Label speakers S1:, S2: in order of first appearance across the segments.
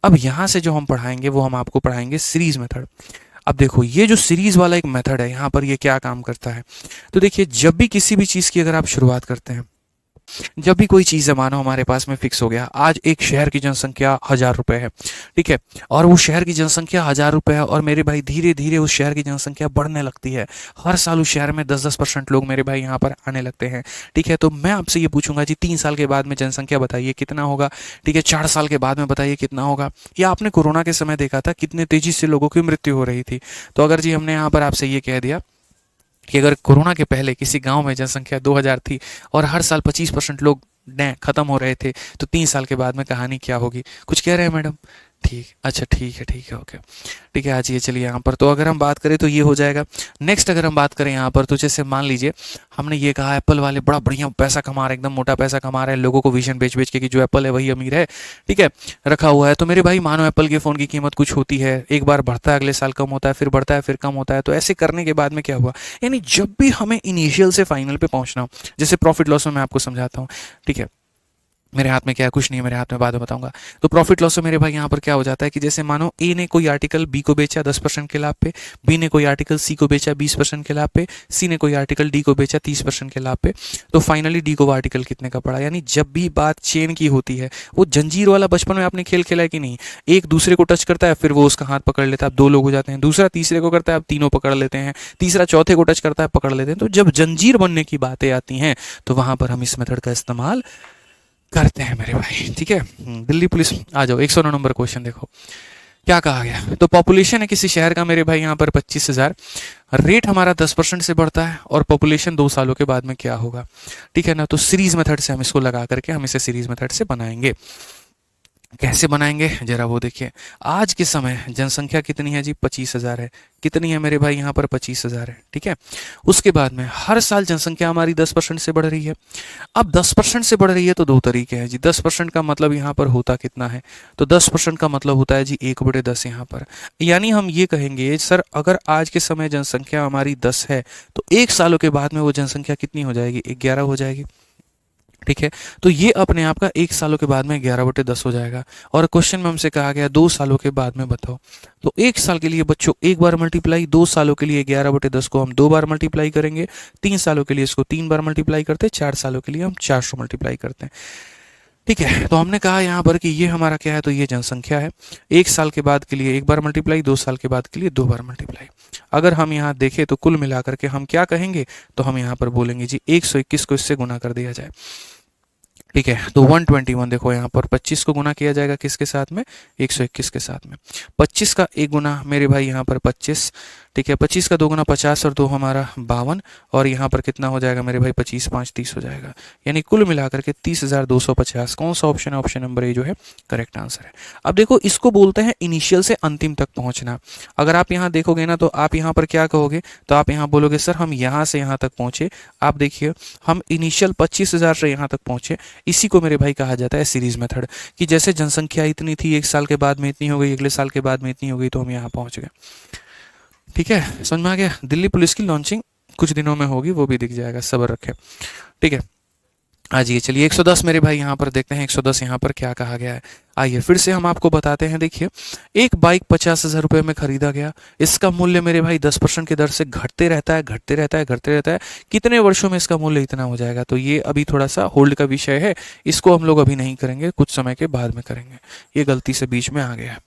S1: अब यहाँ से जो हम पढ़ाएंगे वो हम आपको पढ़ाएंगे सीरीज मेथड। अब देखो ये जो सीरीज वाला एक मेथड है यहाँ पर ये क्या काम करता है, तो देखिए जब भी किसी भी चीज़ की अगर आप शुरुआत करते हैं, जब भी कोई चीज़ है मानो हमारे पास में फिक्स हो गया, आज एक शहर की जनसंख्या 1000 रुपये है, ठीक है, और वो शहर की जनसंख्या 1000 रुपये है, और मेरे भाई धीरे धीरे उस शहर की जनसंख्या बढ़ने लगती है। हर साल उस शहर में 10-10% लोग मेरे भाई यहाँ पर आने लगते हैं, ठीक है। तो मैं आपसे ये पूछूंगा जी 3 साल के बाद में जनसंख्या बताइए कितना होगा, ठीक है, 4 साल के बाद में बताइए कितना होगा। या आपने कोरोना के समय देखा था कितने तेजी से लोगों की मृत्यु हो रही थी। तो अगर जी हमने यहाँ पर आपसे ये कह दिया कि अगर कोरोना के पहले किसी गांव में जनसंख्या 2000 थी और हर साल 25% लोग खत्म हो रहे थे, तो 3 साल के बाद में कहानी क्या होगी? कुछ कह रहे हैं मैडम? ठीक, अच्छा ठीक है, ओके, ठीक है। आज ये चलिए यहाँ पर तो अगर हम बात करें तो ये हो जाएगा। नेक्स्ट अगर हम बात करें यहाँ पर तो जैसे मान लीजिए हमने ये कहा एप्पल वाले बड़ा बढ़िया पैसा कमा रहे हैं, एकदम मोटा पैसा कमा रहे हैं, लोगों को विजन बेच बेच के कि जो एप्पल है वही अमीर है, ठीक है, रखा हुआ है। तो मेरे भाई मानो एप्पल के फ़ोन की कीमत कुछ होती है, एक बार बढ़ता है, अगले साल कम होता है, फिर बढ़ता है, फिर कम होता है। तो ऐसे करने के बाद में क्या हुआ, यानी जब भी हमें इनिशियल से फाइनल पे पहुंचना हो, जैसे प्रॉफिट लॉस में मैं आपको समझाता हूँ, ठीक है, मेरे हाथ में क्या है, कुछ नहीं है मेरे हाथ में, बाद में बताऊंगा। तो प्रॉफिट लॉस में मेरे भाई यहाँ पर क्या हो जाता है कि जैसे मानो ए ने कोई आर्टिकल बी को बेचा 10% के लाभ पे, बी ने कोई आर्टिकल सी को बेचा 20% के लाभ पे, सी ने कोई आर्टिकल डी को बेचा 30% के लाभ पे, तो फाइनली डी को वो आर्टिकल कितने का पड़ा। यानी जब भी बात चेन की होती है, वो जंजीर वाला बचपन में आपने खेल खेला है कि नहीं, एक दूसरे को टच करता है फिर वो उसका हाथ पकड़ लेता है, अब 2 लोग हो जाते हैं, दूसरा तीसरे को करता है, अब तीनों पकड़ लेते हैं, तीसरा चौथे को टच करता है, पकड़ लेते हैं। तो जब जंजीर बनने की बातें आती हैं तो वहां पर हम इस मेथड का इस्तेमाल करते हैं मेरे भाई, ठीक है। दिल्ली पुलिस आ जाओ, 109 नंबर क्वेश्चन देखो क्या कहा गया। तो पॉपुलेशन है किसी शहर का मेरे भाई यहाँ पर 25,000, रेट हमारा 10% से बढ़ता है, और पॉपुलेशन 2 सालों के बाद में क्या होगा, ठीक है ना। तो सीरीज मेथड से हम इसको लगा करके हम इसे सीरीज मेथड से बनाएंगे। कैसे बनाएंगे जरा वो देखिए। आज के समय जनसंख्या कितनी है जी, 25,000 है। कितनी है मेरे भाई यहाँ पर, 25,000 है, ठीक है। उसके बाद में हर साल जनसंख्या हमारी 10% से बढ़ रही है। अब 10% से बढ़ रही है तो 2 तरीके हैं जी। 10% का मतलब यहाँ पर होता कितना है, तो 10% का मतलब होता है जी 1/10 यहाँ पर। यानी हम ये कहेंगे सर अगर आज के समय जनसंख्या हमारी 10 है तो 1 सालों के बाद में वो जनसंख्या कितनी हो जाएगी, 11 हो जाएगी, ठीक है। तो ये अपने आप का 1 सालों के बाद में 11/10 हो जाएगा। और क्वेश्चन में हमसे कहा गया 2 सालों के बाद में बताओ, तो 1 साल के लिए बच्चों 1 बार मल्टीप्लाई, 2 सालों के लिए 11/10 को हम 2 बार मल्टीप्लाई करेंगे, 3 सालों के लिए इसको 3 बार मल्टीप्लाई करते हैं, 4 सालों के लिए हम 400 मल्टीप्लाई करते हैं, ठीक है। तो हमने कहा यहाँ पर कि ये हमारा क्या है, तो ये जनसंख्या है। 1 साल के बाद के लिए 1 बार मल्टीप्लाई, 2 साल के बाद के लिए 2 बार मल्टीप्लाई। अगर हम यहाँ देखें तो कुल मिलाकर के हम क्या कहेंगे, तो हम यहाँ पर बोलेंगे जी 121 को इससे गुना कर दिया जाए, ठीक है। तो 121 देखो यहाँ पर 25 को गुना किया जाएगा किसके साथ में, 121 के साथ में। 25 का 1 गुना मेरे भाई यहाँ पर 25, ठीक है। 25 का 2 गुना 50 और 2 हमारा 52, और यहाँ पर कितना हो जाएगा मेरे भाई 25 5 30 हो जाएगा। यानी कुल मिलाकर के 30,250। कौन सा ऑप्शन है, ऑप्शन नंबर ए जो है करेक्ट आंसर है। अब देखो इसको बोलते हैं इनिशियल से अंतिम तक पहुँचना। अगर आप यहाँ देखोगे ना तो आप यहाँ पर क्या कहोगे, तो आप यहाँ बोलोगे सर हम यहाँ से यहाँ तक पहुँचे। आप देखिए हम इनिशियल 25,000 से यहाँ तक पहुँचे, इसी को मेरे भाई कहा जाता है सीरीज मेथड। कि जैसे जनसंख्या इतनी थी, 1 साल के बाद में इतनी हो गई, अगले साल के बाद में इतनी हो गई, तो हम यहाँ पहुँच गए, ठीक है। समझ में आ गया। दिल्ली पुलिस की लॉन्चिंग कुछ दिनों में होगी, वो भी दिख जाएगा, सब्र रखें, ठीक है। आज ये चलिए 110 मेरे भाई यहाँ पर देखते हैं 110 यहाँ पर क्या कहा गया है। आइए फिर से हम आपको बताते हैं। देखिए एक बाइक 50,000 रुपये में खरीदा गया, इसका मूल्य मेरे भाई 10% की दर से घटते रहता है, घटते रहता है, घटते रहता है। कितने वर्षों में इसका मूल्य इतना हो जाएगा, तो ये अभी थोड़ा सा होल्ड का विषय है, इसको हम लोग अभी नहीं करेंगे, कुछ समय के बाद में करेंगे। ये गलती से बीच में आ गया है।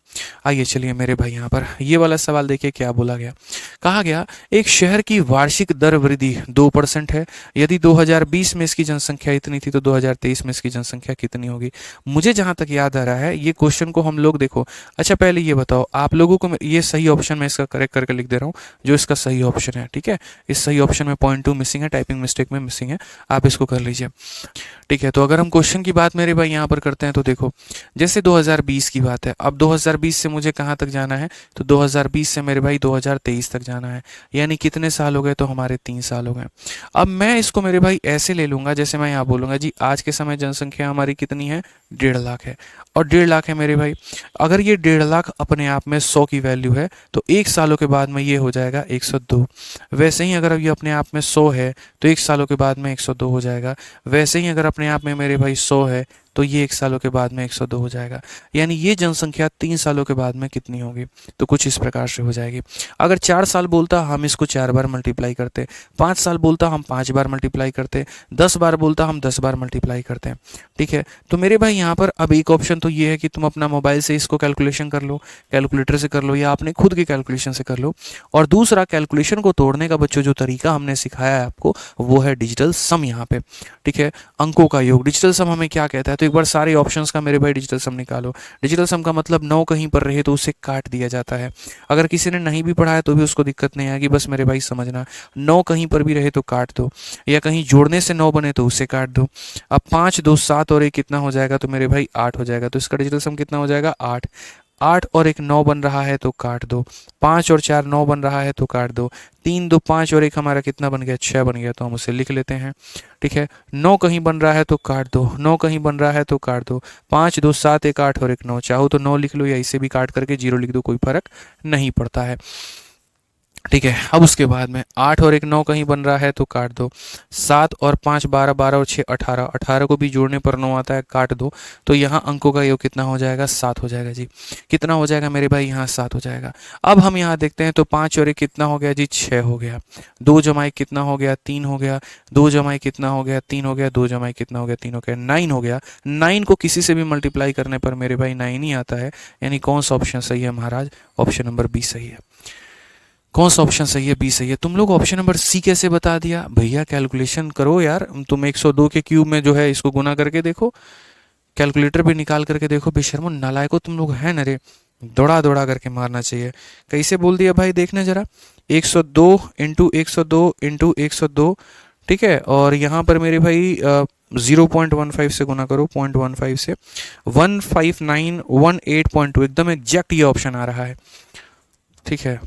S1: आइए चलिए मेरे भाई यहाँ पर ये वाला सवाल देखिए क्या बोला गया। कहा गया एक शहर की वार्षिक दर वृद्धि 2% है। यदि 2020 में इसकी जनसंख्या इतनी थी तो 2023 में इसकी जनसंख्या कितनी होगी। मुझे जहाँ तक याद आ रहा है ये क्वेश्चन को हम लोग देखो, अच्छा पहले ये बताओ आप लोगों को, ये सही ऑप्शन मैं इसका करेक्ट करके लिख दे रहा हूँ जो इसका सही ऑप्शन है, ठीक है। इस सही ऑप्शन में 0.2 मिसिंग है, टाइपिंग मिस्टेक में मिसिंग है, आप इसको कर लीजिए, ठीक है। तो अगर हम क्वेश्चन की बात मेरे भाई यहाँ पर करते हैं तो देखो जैसे 2020 की बात है, अब 2020 से मुझे कहाँ तक जाना है, तो 2020 से मेरे भाई 2023 तक जाना है। यानी कितने साल हो गए, तो हमारे 3 साल हो गए। अब मैं इसको मेरे भाई ऐसे ले लूँगा, जैसे मैं यहाँ बोलूँगा जी आज के समय जनसंख्या हमारी कितनी है, 1.5 लाख है, और 1.5 लाख है मेरे भाई। अगर ये 1.5 लाख अपने आप में 100 की वैल्यू है तो 1 सालों के बाद में ये हो जाएगा 102। वैसे ही अगर ये अपने आप में 100 है तो 1 सालों के बाद में 102 हो जाएगा। वैसे ही अगर अपने आप में मेरे भाई 100 है तो ये 1 सालों के बाद में 102 हो जाएगा। यानी ये जनसंख्या 3 सालों के बाद में कितनी होगी, तो कुछ इस प्रकार से हो जाएगी। अगर 4 साल बोलता हम इसको 4 बार मल्टीप्लाई करते, 5 साल बोलता हम 5 बार मल्टीप्लाई करते, 10 बार बोलता हम 10 बार मल्टीप्लाई करते हैं। ठीक है, तो मेरे भाई यहाँ पर अब एक ऑप्शन तो ये है कि तुम अपना मोबाइल से इसको कैलकुलेशन कर लो, कैलकुलेटर से कर लो, या अपने खुद की कैलकुलेशन से कर लो। और दूसरा, कैलकुलेशन को तोड़ने का बच्चों जो तरीका हमने सिखाया है आपको, वो है डिजिटल सम यहाँ पे। ठीक है, अंकों का योग। डिजिटल सम हमें क्या कहता है, तो एक बार सारे ऑप्शंस का मेरे भाई डिजिटल सम निकालो। डिजिटल सम का मतलब 9 कहीं पर रहे तो उसे काट दिया जाता है। अगर किसी ने नहीं भी पढ़ा है तो भी उसको दिक्कत नहीं आएगी, बस मेरे भाई समझना, 9 कहीं पर भी रहे तो काट दो, या कहीं जोड़ने से 9 बने तो उसे काट दो। अब 5 2 7 और 1 कितना हो जाएगा, तो मेरे भाई 8 हो जाएगा। तो इसका डिजिटल सम कितना हो जाएगा, 8। 8 और 1 9 बन रहा है तो काट दो। 5 और 4 9 बन रहा है तो काट दो। 3 2 5 और 1 हमारा कितना बन गया, 6 बन गया, तो हम उसे लिख लेते हैं। ठीक है, 9 कहीं बन रहा है तो काट दो, 9 कहीं बन रहा है तो काट दो। 5 2 7 1 8 और 1 9, चाहो तो 9 लिख लो या इसे भी काट करके 0 लिख दो, कोई फर्क नहीं पड़ता है। ठीक है, अब उसके बाद में 8 और 1 9 कहीं बन रहा है तो काट दो। 7 और 5 12, 12 और 6 18, 18 को भी जोड़ने पर 9 आता है, काट दो। तो यहाँ अंकों का योग कितना हो जाएगा, 7 हो जाएगा जी। कितना हो जाएगा मेरे भाई, यहाँ 7 हो जाएगा। अब हम यहाँ देखते हैं तो 5 और 1 कितना हो गया जी, 6 हो गया। 2 जमा 1 कितना हो गया, 3 हो गया। 2 जमा 1 कितना हो गया, 3 हो गया। 2 जमा 1 कितना हो गया, 3 हो गया, 9 हो गया। 9 को किसी से भी मल्टीप्लाई करने पर मेरे भाई 9 ही आता है। यानी कौन सा ऑप्शन सही है महाराज, ऑप्शन नंबर बी सही है। कौन सा ऑप्शन सही है, बी सही है। तुम लोग ऑप्शन नंबर सी कैसे बता दिया भैया, कैलकुलेशन करो यार। तुम 102 के क्यूब में जो है इसको गुना करके देखो, कैलकुलेटर भी निकाल करके देखो। बेशर्मो नालायको तुम लोग हैं न रे, दौड़ा दौड़ा करके मारना चाहिए। कैसे बोल दिया भाई, देखने जरा। 102 इंटू 102 इंटू 102। ठीक है, और यहाँ पर मेरे भाई 0.15 से गुना करो, 0.15 से 15918.2, एकदम एग्जैक्ट ये ऑप्शन आ रहा है। ठीक है,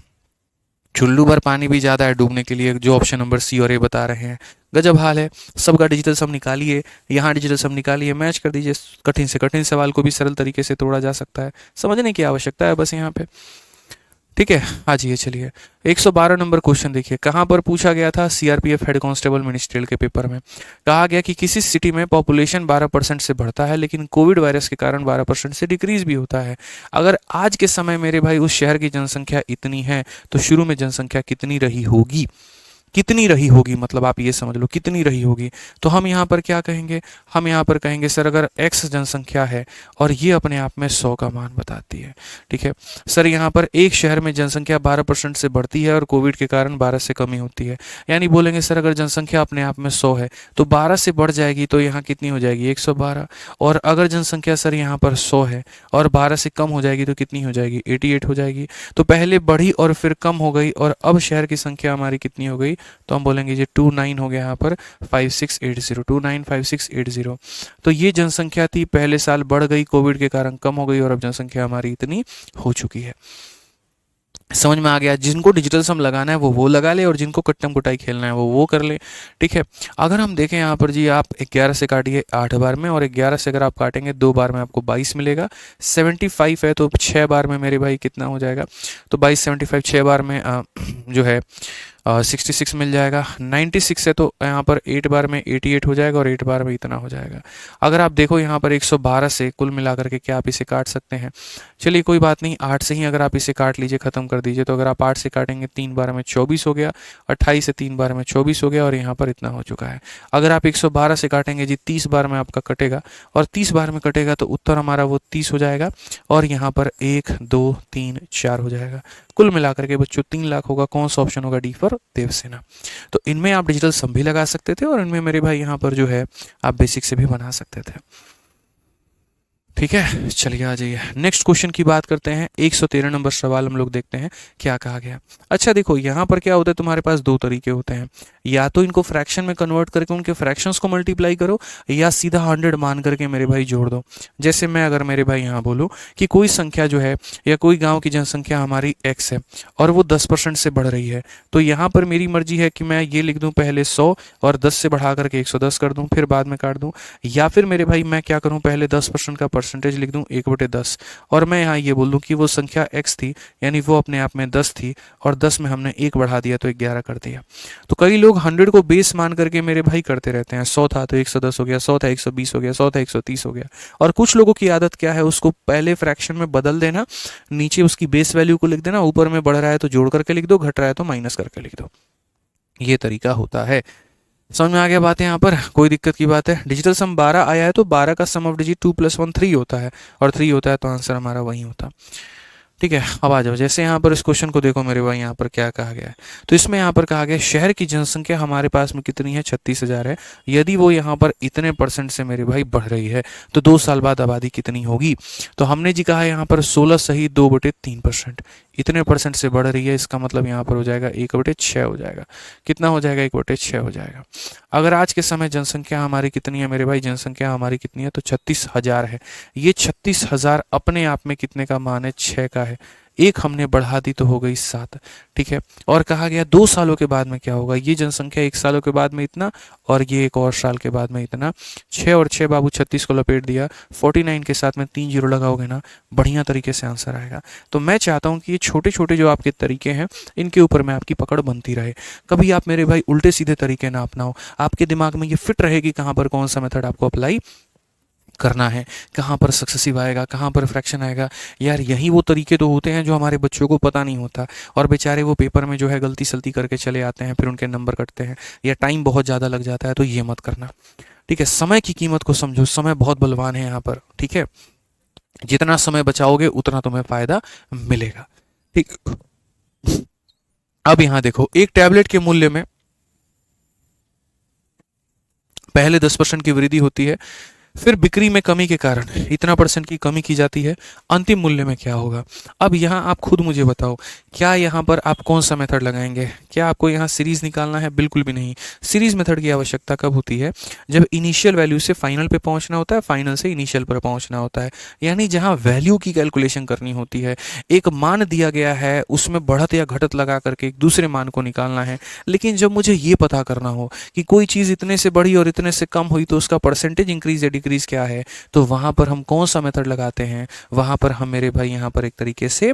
S1: चुल्लू भर पानी भी ज़्यादा है डूबने के लिए, जो ऑप्शन नंबर सी और ए बता रहे हैं। गजब हाल है, सबका डिजिटल सम निकालिए, यहाँ डिजिटल सम निकालिए, मैच कर दीजिए। कठिन से कठिन सवाल को भी सरल तरीके से तोड़ा जा सकता है, समझने की आवश्यकता है बस यहाँ पे। ठीक है, आ जाइए चलिए। 112 नंबर क्वेश्चन देखिए, कहाँ पर पूछा गया था, सीआरपीएफ हेड कांस्टेबल मिनिस्ट्रियल के पेपर में। कहा गया कि किसी सिटी में पॉपुलेशन 12% से बढ़ता है, लेकिन कोविड वायरस के कारण 12% से डिक्रीज भी होता है। अगर आज के समय मेरे भाई उस शहर की जनसंख्या इतनी है, तो शुरू में जनसंख्या कितनी रही होगी, कितनी रही होगी, मतलब आप ये समझ लो कितनी रही होगी। तो हम यहाँ पर क्या कहेंगे, हम यहाँ पर कहेंगे सर अगर x जनसंख्या है और ये अपने आप में 100 का मान बताती है। ठीक है सर, यहाँ पर एक शहर में जनसंख्या 12% से बढ़ती है और कोविड के कारण 12 से कमी होती है। यानी बोलेंगे सर अगर जनसंख्या अपने आप में 100 है तो 12 से बढ़ जाएगी तो यहाँ कितनी हो जाएगी, 112। और अगर जनसंख्या सर यहाँ पर 100 है और 12 से कम हो जाएगी तो कितनी हो जाएगी, 88 हो जाएगी। तो पहले बढ़ी और फिर कम हो गई, और अब शहर की संख्या हमारी कितनी हो गई, तो हम बोलेंगे ये 29 हो गया यहाँ पर 5680, 295680। तो ये जनसंख्या थी, पहले साल बढ़ गई, कोविड के कारण कम हो गई, और अब जनसंख्या हमारी इतनी हो चुकी है। समझ में आ गया। जिनको डिजिटल सम लगाना है वो लगा ले, और जिनको कट्टम कुटाई खेलना है वो कर ले। ठीक है, अगर हम देखें यहाँ पर जी, आप 11 से काटिए 8 बार में, और 11 से अगर आप काटेंगे 2 बार में आपको 22 मिलेगा। 75 है तो 6 बार में मेरे भाई कितना हो जाएगा, तो 22 75 6 बार में जो है 66 मिल जाएगा। 96 है तो यहाँ पर 8 बार में 88 हो जाएगा, और 8 बार में इतना हो जाएगा। अगर आप देखो यहाँ पर 112 से कुल मिलाकर के क्या आप इसे काट सकते हैं, चलिए कोई बात नहीं, 8 से ही अगर आप इसे काट लीजिए, ख़त्म कर दीजिए। तो अगर आप 8 से काटेंगे 3 बार में 24 हो गया, 28 से 3 बार में 24 हो गया, और यहाँ पर इतना हो चुका है। अगर आप 112 से काटेंगे जी 30 बार में आपका कटेगा, और 30 बार में कटेगा तो उत्तर हमारा वो 30 हो जाएगा, और यहाँ पर 1 2 3 4 हो जाएगा। कुल मिलाकर के बच्चों 3 लाख होगा। कौन सा ऑप्शन होगा, डी फॉर देवसेना। तो इनमें आप डिजिटल सम भी लगा सकते थे, और इनमें मेरे भाई यहाँ पर जो है आप बेसिक से भी बना सकते थे। ठीक है, चलिए आ जाइए नेक्स्ट क्वेश्चन की बात करते हैं। 113 नंबर सवाल हम लोग देखते हैं क्या कहा गया। अच्छा देखो, यहाँ पर क्या होता है, तुम्हारे पास 2 तरीके होते हैं, या तो इनको फ्रैक्शन में कन्वर्ट करके उनके फ्रैक्शंस को मल्टीप्लाई करो, या सीधा 100 मान करके मेरे भाई जोड़ दो। जैसे मैं अगर मेरे भाई यहाँ बोलूँ कि कोई संख्या जो है, या कोई गाँव की जनसंख्या हमारी x है और वो 10% से बढ़ रही है, तो यहाँ पर मेरी मर्जी है कि मैं ये लिख दूँ पहले 100 और 10 से बढ़ा करके 110 कर दूँ, फिर बाद में काट दूँ। या फिर मेरे भाई मैं क्या करूँ, पहले 10% का परसेंटेज लिख दूं 1/10, और मैं यहाँ ये बोल दूं कि वो संख्या x थी, यानी वो अपने आप में 10 थी, और 10 में हमने 1 बढ़ा दिया तो 11 कर दिया। तो कई लोग 100 को बेस मान करके मेरे भाई करते रहते हैं, 100 था तो 110 हो गया, 100 था 120 हो गया, 100 था 130 हो गया। और कुछ लोगों की आदत क्या है, उसको पहले फ्रैक्शन में बदल देना, नीचे उसकी बेस वैल्यू को लिख देना, ऊपर में बढ़ रहा है तो जोड़ करके लिख दो, घट रहा है तो माइनस करके लिख दो। ये तरीका होता है। समझ में आ गया बात है? यहाँ पर कोई दिक्कत की बात है? डिजिटल सम 12 आया है तो 12 का सम ऑफ डिजिट 2 + 1 3 होता है, और 3 होता है तो आंसर हमारा वही होता। ठीक है, अब आ जाओ, जैसे यहाँ पर इस क्वेश्चन को देखो मेरे भाई, यहाँ पर क्या कहा गया है। तो इसमें यहाँ पर कहा गया शहर की जनसंख्या हमारे पास में कितनी है, 36,000 है। यदि वो यहाँ पर इतने % से मेरे भाई बढ़ रही है तो 2 साल बाद आबादी कितनी होगी? तो हमने जी कहा यहाँ पर 16 सही 2/3%। इतने % से बढ़ रही है, इसका मतलब यहाँ पर हो जाएगा 1/6 हो जाएगा। कितना हो जाएगा? 1/6 हो जाएगा। अगर आज के समय जनसंख्या हमारी कितनी है मेरे भाई, जनसंख्या हमारी कितनी है, तो 36,000 है। ये 36,000 अपने आप में कितने का मान है? 6 का है। एक हमने बढ़ा दी तो हो गई 7। ठीक है, और कहा गया 2 सालों के बाद में क्या होगा? ये जनसंख्या 1 सालों के बाद में इतना, और ये एक और साल के बाद में इतना। 6 और 6 बाबू 36 को लपेट दिया, 49 के साथ में 3 जीरो लगाओगे ना, बढ़िया तरीके से आंसर आएगा। तो मैं चाहता हूँ कि ये छोटे छोटे जो आपके तरीके हैं, इनके ऊपर में आपकी पकड़ बनती रहे। कभी आप मेरे भाई उल्टे सीधे तरीके ना अपनाओ, आपके दिमाग में ये फिट रहे कि कहाँ पर कौन सा मेथड आपको अप्लाई करना है, कहाँ पर सक्सेसिव आएगा, कहाँ पर फ्रैक्शन आएगा। यार यही वो तरीके तो होते हैं जो हमारे बच्चों को पता नहीं होता, और बेचारे वो पेपर में जो है गलती सलती करके चले आते हैं, फिर उनके नंबर कटते हैं, या टाइम बहुत ज़्यादा लग जाता है। तो ये मत करना, ठीक है? समय की कीमत को समझो, समय बहुत बलवान है यहाँ पर, ठीक है? जितना समय बचाओगे उतना तुम्हें फायदा मिलेगा, ठीक। अब यहाँ देखो, एक टैबलेट के मूल्य में पहले 10% की वृद्धि होती है, फिर बिक्री में कमी के कारण इतना % की कमी की जाती है, अंतिम मूल्य में क्या होगा? अब यहाँ आप खुद मुझे बताओ, क्या यहाँ पर आप कौन सा मेथड लगाएंगे? क्या आपको यहाँ सीरीज निकालना है? बिल्कुल भी नहीं। सीरीज मेथड की आवश्यकता कब होती है? जब इनिशियल वैल्यू से फाइनल पे पहुंचना होता है, फाइनल से इनिशियल पर पहुंचना होता है, यानी जहाँ वैल्यू की कैलकुलेशन करनी होती है। एक मान दिया गया है, उसमें बढ़त या घटत लगा करके एक दूसरे मान को निकालना है। लेकिन जब मुझे ये पता करना हो कि कोई चीज़ इतने से बढ़ी और इतने से कम हुई तो उसका परसेंटेज इंक्रीज या डिक्रीज क्या है, तो वहाँ पर हम कौन सा मेथड लगाते हैं? वहाँ पर हम मेरे भाई यहाँ पर एक तरीके से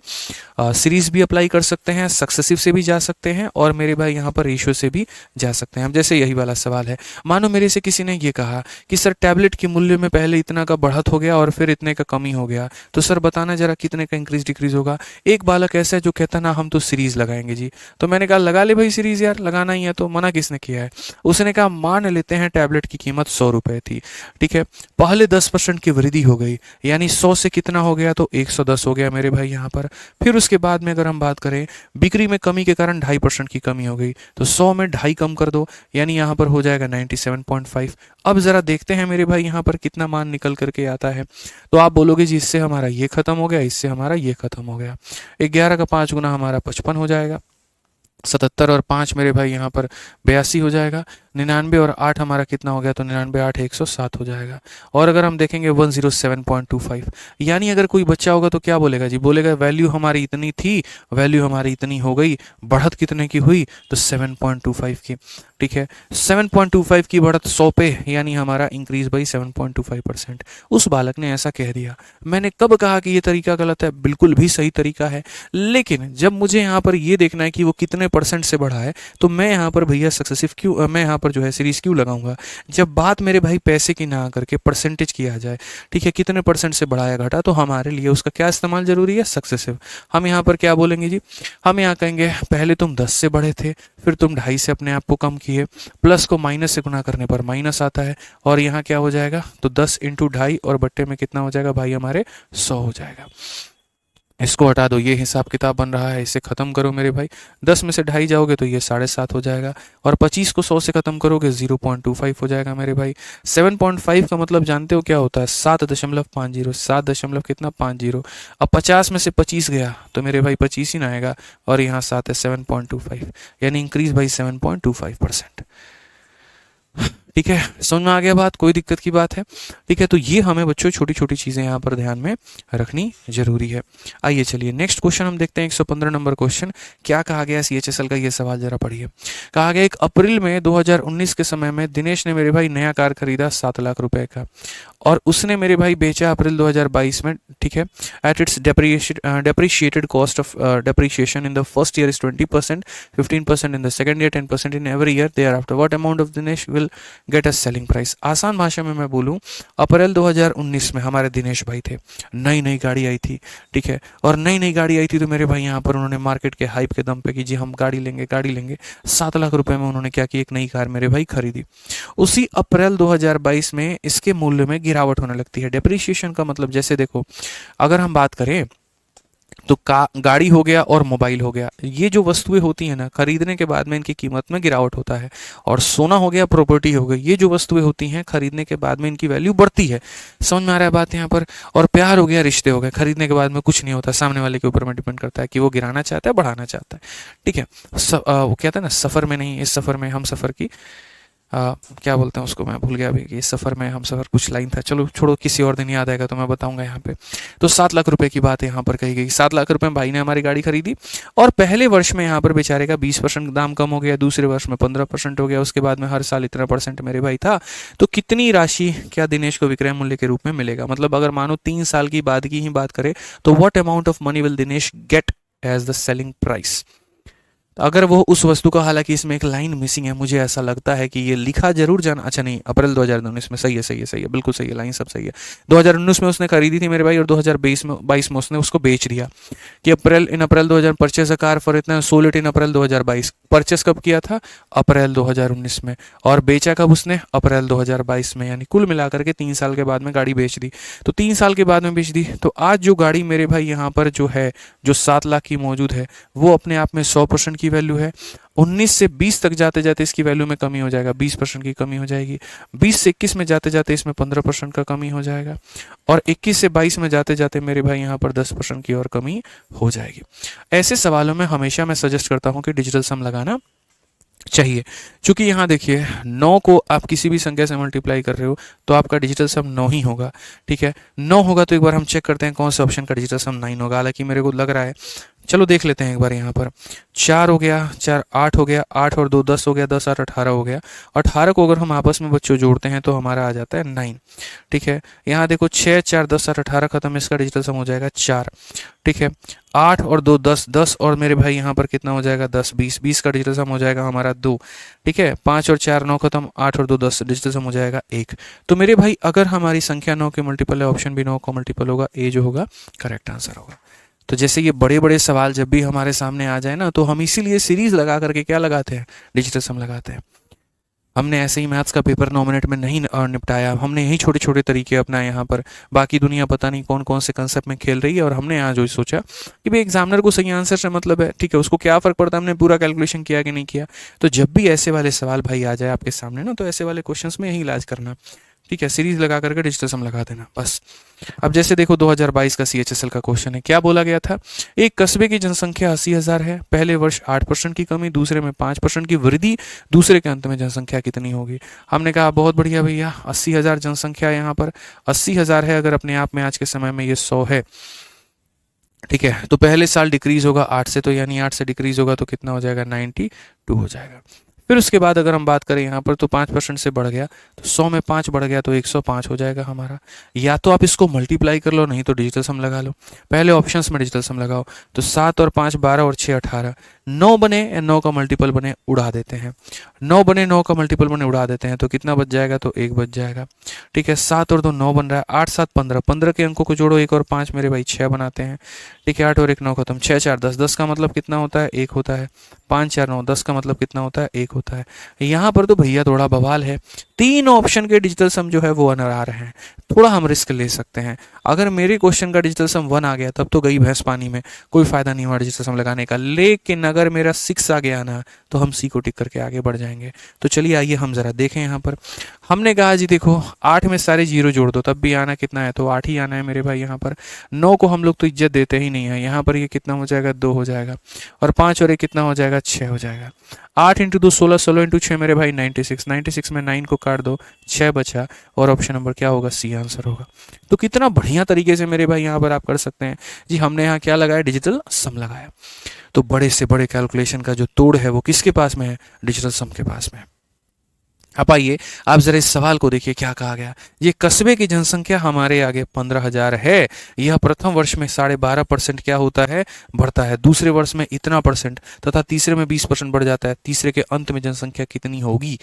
S1: सीरीज भी अप्लाई कर सकते हैं, सक्सेसिव से भी जा सकते हैं, और मेरे भाई यहाँ पर रेशियो से भी जा सकते हैं। अब जैसे यही वाला सवाल है, मानो मेरे से किसी ने ये कहा कि सर टैबलेट के मूल्य में पहले इतना का बढ़त हो गया और फिर इतने का कमी हो गया, तो सर बताना जरा कितने का इंक्रीज डिक्रीज होगा? एक बालक ऐसा है जो कहता ना हम तो सीरीज लगाएंगे जी। तो मैंने कहा लगा ले भाई सीरीज, यार लगाना ही है तो, मना किसने किया है? उसने कहा मान लेते हैं टैबलेट की कीमत 100 रुपए थी, ठीक है, पहले 10% की वृद्धि हो गई, यानी 100 से कितना हो गया? तो 110 हो गया मेरे भाई यहाँ पर। फिर उसके बाद में अगर हम बात करें, बिक्री में कमी के कारण 2.5% की कमी हो गई, तो 100 में 2.5 कम कर दो, यानी यहाँ पर हो जाएगा 97.5। अब जरा देखते हैं मेरे भाई यहाँ पर कितना मान निकल करके आता है। तो आप बोलोगे जी इससे हमारा ये खत्म हो गया, इससे हमारा ये खत्म हो गया। 11 का 5 गुना हमारा 55 हो जाएगा, 77 और 5 मेरे भाई यहाँ पर 82 हो जाएगा, 99 और 8 हमारा कितना हो गया? तो 99 8 107 हो जाएगा। और अगर हम देखेंगे 107.25, यानी अगर कोई बच्चा होगा तो क्या बोलेगा जी? बोलेगा वैल्यू हमारी इतनी थी, वैल्यू हमारी इतनी हो गई, बढ़त कितने की हुई? तो 7.25 की, ठीक है। 7.25 की बढ़त 100 पे, यानी हमारा इंक्रीज बाई 7.25%। उस बालक ने ऐसा कह दिया। मैंने कब कहा कि ये तरीका गलत है? बिल्कुल भी सही तरीका है, लेकिन जब मुझे यहाँ पर ये देखना है कि वो कितने % से बढ़ा है, तो मैं यहाँ पर भैया सक्सेसिव क्यों, मैं यहाँ पर जो है सीरीज क्यों लगाऊंगा? जब बात मेरे भाई पैसे की ना करके परसेंटेज की आ जाए, ठीक है, कितने % से बढ़ाया घटा, तो हमारे लिए उसका क्या इस्तेमाल जरूरी है? सक्सेसिव। हम यहाँ पर क्या बोलेंगे जी? हम यहाँ कहेंगे पहले तुम 10 से बढ़े थे, फिर तुम 2.5 से अपने आप को कम किए, प्लस को माइनस से गुना करने पर माइनस आता है, और यहाँ क्या हो जाएगा? तो 10 × 2.5 और बट्टे में कितना हो जाएगा भाई हमारे? 100 हो जाएगा। इसको हटा दो, ये हिसाब किताब बन रहा है, इसे खत्म करो मेरे भाई। 10 में से 2.5 जाओगे तो ये 7.5 हो जाएगा, और 25 को 100 से खत्म करोगे 0.25 हो जाएगा मेरे भाई। 7.5 का मतलब जानते हो क्या होता है? 7.50, 7 दशमलव कितना? 50। अब 50 में से 25 गया तो मेरे भाई 25 ही ना आएगा, और यहाँ 7 है 7.25, यानी इंक्रीज भाई 7.25%। ठीक है, समझ में आ गया बात, कोई दिक्कत की बात है? ठीक है, तो ये हमें बच्चों छोटी छोटी चीज़ें यहाँ पर ध्यान में रखनी जरूरी है। आइए चलिए नेक्स्ट क्वेश्चन हम देखते हैं, 115 नंबर क्वेश्चन। क्या कहा गया CHSL का, ये सवाल जरा पढ़िए। कहा गया 1 अप्रैल में 2019 के समय में दिनेश ने मेरे भाई नया कार खरीदा 7 लाख रुपए का, और उसने मेरे भाई बेचा अप्रैल 2022 में, ठीक है, at its depreciated cost of depreciation in the first year is 20%, 15% in the second year, 10% in every year thereafter, what amount of Dinesh will get as selling price. आसान भाषा में मैं बोलूं, अप्रैल 2019 में हमारे दिनेश भाई थे, नई नई गाड़ी आई थी, ठीक है, और नई नई गाड़ी आई थी तो मेरे भाई यहाँ पर उन्होंने मार्केट के हाइप के दम पे कि जी हम गाड़ी लेंगे गाड़ी लेंगे, 7 लाख रुपए में उन्होंने क्या की, एक नई कार मेरे भाई खरीदी। उसी अप्रैल 2022 में इसके मूल्य में गिरावट होने लगती है। डेप्रिसिएशन का मतलब, जैसे देखो अगर हम बात करें तो गाड़ी हो गया और मोबाइल हो गया, ये जो वस्तुएं होती हैं ना, खरीदने के बाद में इनकी कीमत में गिरावट होता है। और सोना हो गया, प्रॉपर्टी हो गई, ये जो वस्तुएं होती हैं खरीदने के बाद में इनकी वैल्यू बढ़ती है। समझ में आ रहा है बात यहाँ पर? और प्यार हो गया, रिश्ते हो गए, खरीदने के बाद में कुछ नहीं होता, सामने वाले के ऊपर में डिपेंड करता है कि वो गिराना चाहता है बढ़ाना चाहता है। ठीक है, वो कहता है ना, सफ़र में नहीं, इस सफ़र में हम सफ़र की क्या बोलते हैं उसको, मैं भूल गया अभी, कि इस सफ़र में हम सफ़र कुछ लाइन था, चलो छोड़ो, किसी और दिन याद आएगा तो मैं बताऊंगा यहाँ पे। तो 7 लाख रुपए की बात यहाँ पर कही गई। 7 लाख रुपए में भाई ने हमारी गाड़ी खरीदी, और पहले वर्ष में यहाँ पर बेचारे का 20% दाम कम हो गया, दूसरे वर्ष में 15% हो गया, उसके बाद में हर साल इतना परसेंट मेरे भाई था। तो कितनी राशि क्या दिनेश को विक्रय मूल्य के रूप में मिलेगा? मतलब अगर मानो 3 साल की बाद की ही बात करें तो what amount of money will Dinesh get as the selling price. अगर वो उस वस्तु का, हालांकि इसमें एक लाइन मिसिंग है, मुझे ऐसा लगता है कि ये लिखा जरूर जाना, अच्छा नहीं, अप्रैल 2019 में, सही है सही है सही है, बिल्कुल सही है, लाइन सब सही है। 2019 में उसने खरीदी थी मेरे भाई, और 2022 में उसने उसको बेच दिया कि अप्रैल 2000 परचेज अ कार फॉर इतना, sold it in April 2022। Purchase कब किया था? अप्रैल 2019 में, और बेचा कब उसने? अप्रैल 2022 में। यानी कुल मिलाकर के 3 साल के बाद में गाड़ी बेच दी। तो 3 साल के बाद में बेच दी, तो आज जो गाड़ी मेरे भाई यहाँ पर जो है, जो 7 लाख की मौजूद है, वो अपने आप में 100% की वैल्यू है। 19 से 20 तक जाते जाते इसकी वैल्यू में कमी हो जाएगा, 20% की कमी हो जाएगी। 20 से 21 में जाते जाते इसमें 15% का कमी हो जाएगा, और 21 से 22 में जाते जाते मेरे भाई यहाँ पर 10% की और कमी हो जाएगी। ऐसे सवालों में हमेशा मैं सजेस्ट करता हूँ कि डिजिटल सम लगाना चाहिए, क्योंकि यहाँ देखिए 9 को आप किसी भी संख्या से मल्टीप्लाई कर रहे हो तो आपका डिजिटल सम 9 ही होगा। ठीक है, 9 होगा तो एक बार हम चेक करते हैं कौन से ऑप्शन का डिजिटल सम 9 होगा। हालांकि मेरे को लग रहा है, चलो देख लेते हैं एक बार। यहाँ पर 4 हो गया, 4 8 हो गया, 8 और 2 10 हो गया, 10 8 18 हो गया। 18 को अगर हम आपस में बच्चों जोड़ते हैं तो हमारा आ जाता है 9। ठीक है, यहाँ देखो 6 4 10 8 18 खत्म, इसका डिजिटल सम हो जाएगा 4। ठीक है, 8 और 2 10, 10 और मेरे भाई यहाँ पर कितना हो जाएगा 10, 20, 20 का डिजिटल सम हो जाएगा हमारा 2। ठीक है, 5 और 4 9 खत्म, 8 और 2 10, डिजिटल सम हो जाएगा 1। तो मेरे भाई अगर हमारी संख्या 9 के मल्टीपल है, ऑप्शन भी 9 का मल्टीपल होगा, ए जो होगा करेक्ट आंसर होगा। तो जैसे ये बड़े बड़े सवाल जब भी हमारे सामने आ जाए ना, तो हम इसीलिए सीरीज लगा करके क्या लगाते हैं, डिजिटल सम लगाते हैं। हमने ऐसे ही मैथ्स का पेपर 9 मिनट में नहीं निपटाया, हमने यही छोटे छोटे तरीके अपनाए यहाँ पर। बाकी दुनिया पता नहीं कौन कौन से कंसेप्ट में खेल रही है, और हमने यहाँ जो सोचा कि भाई एग्जामिनर को सही आंसर से मतलब है, ठीक है, उसको क्या फ़र्क पड़ता है हमने पूरा कैलकुलेशन किया कि नहीं किया। तो जब भी ऐसे वाले सवाल भाई आ जाए आपके सामने ना, तो ऐसे वाले क्वेश्चंस में यही इलाज करना, ठीक है, सीरीज लगा करके डिजिटल सम लगा देना बस। अब जैसे देखो 2022 का CHSL का क्वेश्चन है, क्या बोला गया था? एक कस्बे की जनसंख्या 80,000 है, पहले वर्ष 8% की कमी, दूसरे में 5% की वृद्धि, दूसरे के अंत में जनसंख्या कितनी होगी? हमने कहा बहुत बढ़िया भैया, 80,000 जनसंख्या यहाँ पर 80,000 है, अगर अपने आप में आज के समय में ये 100 है, ठीक है, तो पहले साल डिक्रीज होगा 8 से, तो यानी 8 से डिक्रीज होगा तो कितना हो जाएगा 92 हो जाएगा। फिर उसके बाद अगर हम बात करें यहाँ पर, तो 5% से बढ़ गया, तो 100 में 5 बढ़ गया तो 105 हो जाएगा हमारा। या तो आप इसको मल्टीप्लाई कर लो, नहीं तो डिजिटल सम लगा लो। पहले ऑप्शंस में डिजिटल सम लगाओ, तो 7 और 5 12 और 6 18, 9 बने या 9 का मल्टीपल बने उड़ा देते हैं, 9 बने 9 का मल्टीपल बने उड़ा देते हैं, तो कितना बच जाएगा? तो 1 बच जाएगा। ठीक है, 7 और 2 9 बन रहा है, 8 7 15, 15 के अंकों को जोड़ो, 1 और 5 मेरे भाई 6 बनाते हैं। ठीक है, 8 और 1 9 खत्म, 6 4 10, 10 का मतलब कितना होता है? 1 होता है। 5 4 9, 10 का मतलब कितना होता है? 1 होता है। यहाँ पर तो भैया थोड़ा बवाल है, 3 ऑप्शन के डिजिटल सम जो है वो अनर आ रहे हैं, थोड़ा हम रिस्क ले सकते हैं। अगर मेरे क्वेश्चन का डिजिटल सम 1 आ गया तब तो गई भैंस पानी में, कोई फायदा नहीं हुआ डिजिटल सम लगाने का। लेकिन अगर मेरा 6 आ गया ना, तो हम सी को टिक करके आगे बढ़ जाएंगे। तो चलिए आइए हम जरा देखें यहाँ पर। हमने कहा जी देखो 8 में सारे जीरो जोड़ दो, तब भी आना कितना है? तो 8 ही आना है मेरे भाई यहाँ पर। 9 को हम लोग तो इज्जत देते ही नहीं है, यहाँ पर ये कितना हो जाएगा? 2 हो जाएगा, और 5 और 1 कितना हो जाएगा? 6 हो जाएगा। 8 इंटू 2 16, 16 इंटू 6 मेरे भाई 96, 96 में 9 को काट दो, 6 बचा, और ऑप्शन नंबर क्या होगा, सी आंसर होगा। तो कितना बढ़िया तरीके से मेरे भाई यहाँ पर आप कर सकते हैं जी। हमने यहाँ क्या लगाया, डिजिटल सम लगाया। तो बड़े से बड़े कैलकुलेशन का जो तोड़ है वो किसके पास में है, डिजिटल सम के पास में। अब आइए आप जरा इस सवाल को देखिए, क्या कहा गया। ये कस्बे की जनसंख्या हमारे आगे 15,000 है। यह प्रथम वर्ष में 12.5% क्या होता है, बढ़ता है। दूसरे वर्ष में इतना परसेंट, तथा तीसरे में 20% बढ़ जाता है। तीसरे के अंत में जनसंख्या कितनी होगी,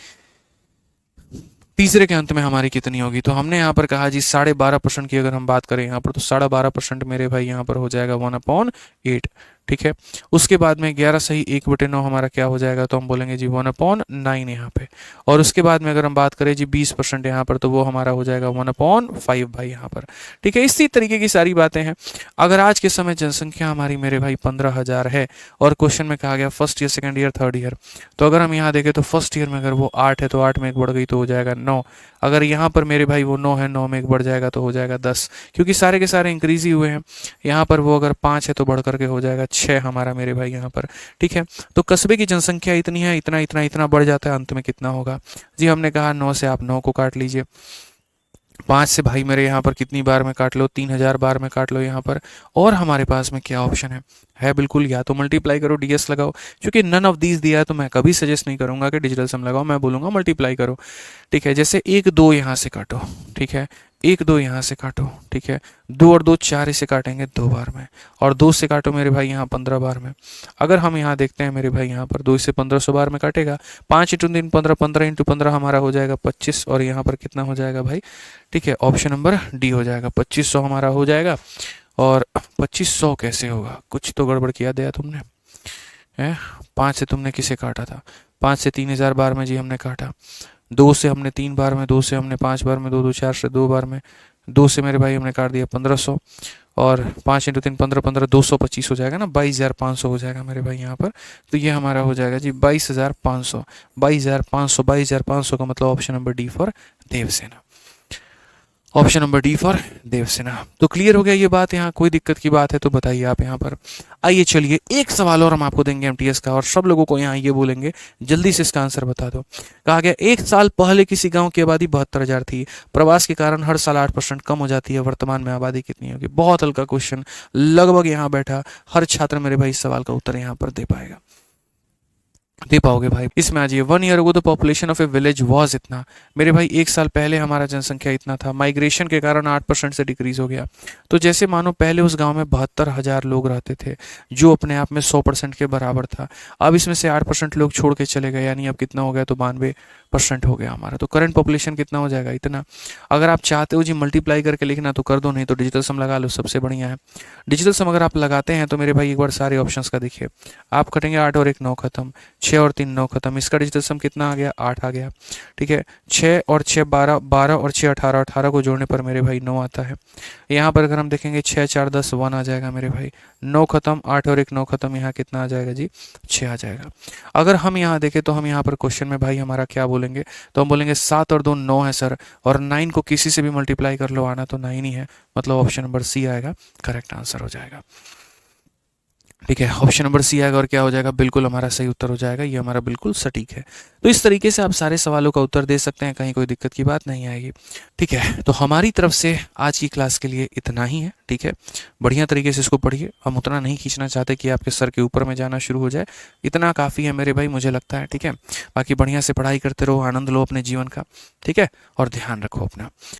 S1: तीसरे के अंत में हमारी कितनी होगी। तो हमने यहाँ पर कहा जी 12.5% की अगर हम बात करें यहाँ पर, तो 12.5% मेरे भाई यहाँ पर हो जाएगा 1/8, ठीक है। उसके बाद में 11 सही 1/9 हमारा क्या हो जाएगा, तो हम बोलेंगे जी 1/9 यहाँ पे। और उसके बाद में अगर हम बात करें जी 20% यहाँ पर, तो वो हमारा हो जाएगा 1/5 भाई यहाँ पर, ठीक है। इसी तरीके की सारी बातें हैं। अगर आज के समय जनसंख्या हमारी मेरे भाई 15,000 है, और क्वेश्चन में कहा गया first year, second year, third year, तो अगर हम यहाँ देखें तो फर्स्ट ईयर में अगर वो 8 है तो 8 में एक बढ़ गई तो हो जाएगा 9। अगर यहाँ पर मेरे भाई वो 9 है, 9 में एक बढ़ जाएगा तो हो जाएगा 10, क्योंकि सारे के सारे इंक्रीज ही हुए हैं। यहाँ पर वो अगर 5 है तो बढ़ करके हो जाएगा 6 हमारा मेरे भाई यहाँ पर, ठीक है। तो कस्बे की जनसंख्या इतनी है, इतना इतना इतना बढ़ जाता है, अंत में कितना होगा जी। हमने कहा 9 से आप 9 को काट लीजिए, 5 से भाई मेरे यहाँ पर कितनी बार में काट लो, 3000 बार में काट लो यहाँ पर। और हमारे पास में क्या ऑप्शन है बिल्कुल, या तो मल्टीप्लाई करो, डीएस लगाओ। क्योंकि नन ऑफ दीज दिया है तो मैं कभी सजेस्ट नहीं करूंगा कि डिजिटल सम लगाओ, मैं बोलूंगा मल्टीप्लाई करो, ठीक है। जैसे 1 2 यहाँ से काटो, ठीक है, 1 2 यहाँ से काटो, ठीक है, 2 और 2 4 इसे काटेंगे 2 बार में, और 2 से काटो मेरे भाई यहाँ 15 बार में। अगर हम यहाँ देखते हैं मेरे भाई यहाँ पर 2 से 1500 बार में काटेगा, 5 इंटू 3 15, 15 इंटू 15 हमारा हो जाएगा 25, और यहाँ पर कितना हो जाएगा भाई, ठीक है, ऑप्शन नंबर डी हो जाएगा, 2500 हमारा हो जाएगा। और 2500 कैसे होगा, कुछ तो गड़बड़ किया दिया तुमने है। 5 से तुमने किसे काटा था, 5 से 3000 बार में जी हमने काटा, 2 से हमने 3 बार में, 2 से हमने 5 बार में, 2 2 4 से 2 बार में, 2 से मेरे भाई हमने काट दिया 1500, और 5 इंटू 3 15 15, 225 हो जाएगा ना, 22,500 हो जाएगा मेरे भाई यहाँ पर। तो ये हमारा हो जाएगा जी 22,500, 22,500, 22,500 का मतलब option number D for Devsena, option number D for Devsena. तो क्लियर हो गया ये बात, यहाँ कोई दिक्कत की बात है तो बताइए आप यहाँ पर। आइए चलिए एक सवाल और हम आपको देंगे एमटीएस का, और सब लोगों को यहाँ ये बोलेंगे जल्दी से इसका आंसर बता दो। कहा गया 1 साल पहले किसी गांव की आबादी 72,000 थी, प्रवास के कारण हर साल 8% कम हो जाती है, वर्तमान में आबादी कितनी होगी। बहुत हल्का क्वेश्चन, लगभग यहाँ बैठा हर छात्र मेरे भाई इस सवाल का उत्तर यहाँ पर दे पाओगे भाई। इसमें आ जाइए, 1 year ago the population of A village was इतना, मेरे भाई 1 साल पहले हमारा जनसंख्या इतना था, माइग्रेशन के कारण 8% से डिक्रीज हो गया। तो जैसे मानो पहले उस गांव में 72,000 लोग रहते थे, जो अपने आप में 100% के बराबर था। अब इसमें से 8% लोग छोड़ के चले गए, यानी अब कितना हो गया, तो 92% हो गया हमारा। तो करंट पॉपुलेशन कितना हो जाएगा, इतना। अगर आप चाहते हो जी मल्टीप्लाई करके लिखना तो कर दो, नहीं तो डिजिटल सम लगा लो, सबसे बढ़िया है। डिजिटल सम अगर आप लगाते हैं तो मेरे भाई एक बार सारे ऑप्शंस का देखिए, आप कटेंगे 8 और 1 9 खत्म, 6 और 3 9 खत्म, इसका डिजिटल सम कितना आ गया, 8 आ गया, ठीक है। 6 और 6 12, 12 और 6 18, 18 को जोड़ने पर मेरे भाई 9 आता है। यहाँ पर अगर हम देखेंगे 6 4 10 1 आ जाएगा मेरे भाई, 9 खत्म, 8 और 1 9 खत्म, यहाँ कितना आ जाएगा जी, 6 आ जाएगा। अगर हम यहाँ देखें तो हम यहाँ पर क्वेश्चन में भाई हमारा क्या बोलेंगे, तो हम बोलेंगे 7 और 2 9 है सर, और 9 को किसी से भी मल्टीप्लाई कर लो, आना तो 9 ही है, मतलब ऑप्शन नंबर सी आएगा, करेक्ट आंसर हो जाएगा, ठीक है। ऑप्शन नंबर सी आएगा और क्या हो जाएगा, बिल्कुल हमारा सही उत्तर हो जाएगा, ये हमारा बिल्कुल सटीक है। तो इस तरीके से आप सारे सवालों का उत्तर दे सकते हैं, कहीं कोई दिक्कत की बात नहीं आएगी, ठीक है। तो हमारी तरफ से आज की क्लास के लिए इतना ही है, ठीक है। बढ़िया तरीके से इसको पढ़िए, हम उतना नहीं खींचना चाहते कि आपके सर के ऊपर में जाना शुरू हो जाए, इतना काफ़ी है मेरे भाई, मुझे लगता है, ठीक है। बाकी बढ़िया से पढ़ाई करते रहो, आनंद लो अपने जीवन का, ठीक है, और ध्यान रखो अपना।